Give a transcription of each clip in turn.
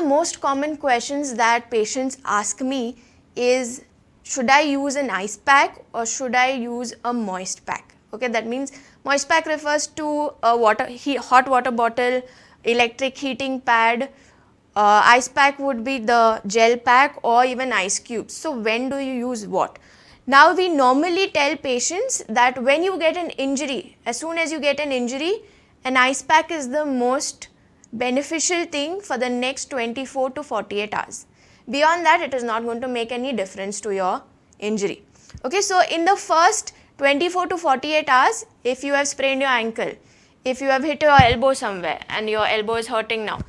most common questions that patients ask me is, should I use an ice pack or should I use a moist pack? Okay, that means moist pack refers to a hot water bottle, electric heating pad. Ice pack would be the gel pack or even ice cubes. So when do you use what? Now we normally tell patients that when you get an injury, as soon as you get an injury, an ice pack is the most beneficial thing for the next 24 to 48 hours. Beyond that, it is not going to make any difference to your injury. Okay, so in the first 24 to 48 hours, if you have sprained your ankle, if you have hit your elbow somewhere and your elbow is hurting now,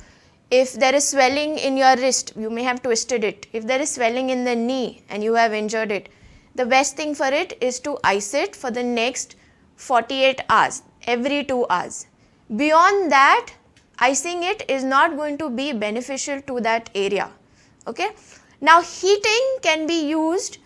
if there is swelling in your wrist, you may have twisted it. If there is swelling in the knee and you have injured it, the best thing for it is to ice it for the next 48 hours, every 2 hours. Beyond that, icing it is not going to be beneficial to that area. Okay. Now heating can be used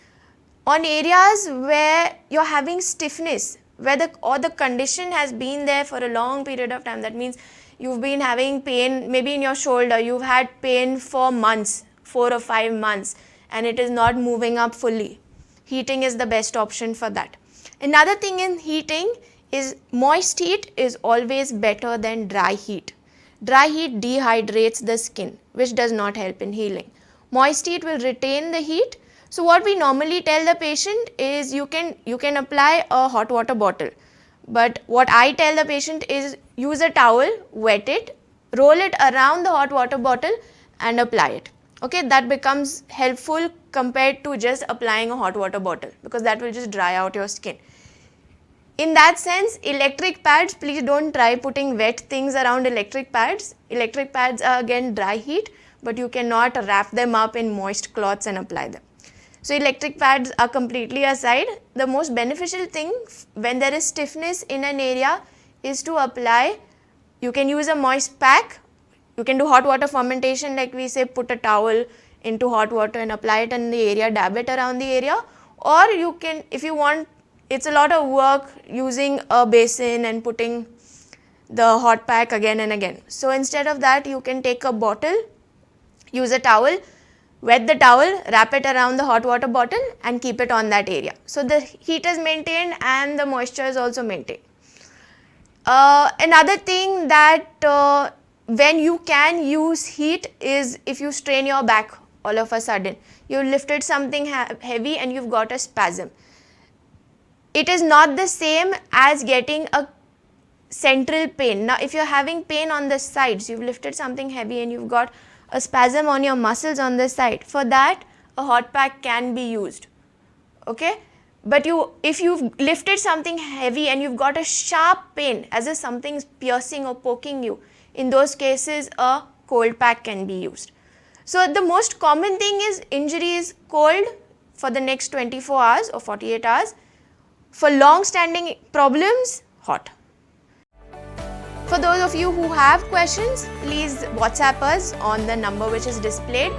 on areas where you're having stiffness, where the condition has been there for a long period of time. That means you've been having pain, maybe in your shoulder, you've had pain for months, 4 or 5 months, and it is not moving up fully. Heating is the best option for that. Another thing in heating is moist heat is always better than dry heat. Dry heat dehydrates the skin, which does not help in healing. Moist heat will retain the heat. So what we normally tell the patient is you can apply a hot water bottle. But what I tell the patient is use a towel, wet it, roll it around the hot water bottle and apply it. Okay, that becomes helpful compared to just applying a hot water bottle, because that will just dry out your skin. In that sense, electric pads, please don't try putting wet things around electric pads. Electric pads are again dry heat, but you cannot wrap them up in moist cloths and apply them. So electric pads are completely aside. The most beneficial thing when there is stiffness in an area is to apply. You can use a moist pack. You can do hot water fermentation, like we say, put a towel into hot water and apply it in the area, dab it around the area. Or you can, if you want, it's a lot of work using a basin and putting the hot pack again and again. So instead of that, you can take a bottle, use a towel, wet the towel, wrap it around the hot water bottle and keep it on that area. So the heat is maintained and the moisture is also maintained. Another thing that when you can use heat is if you strain your back all of a sudden. You lifted something heavy and you've got a spasm. It is not the same as getting a central pain. Now if you're having pain on the sides, you've lifted something heavy and you've got a spasm on your muscles on the side, for that a hot pack can be used. Okay, but if you've lifted something heavy and you've got a sharp pain as if something is piercing or poking you, in those cases a cold pack can be used. So the most common thing is injury is cold for the next 24 hours or 48 hours. For long standing problems, hot. For those of you who have questions, please WhatsApp us on the number which is displayed.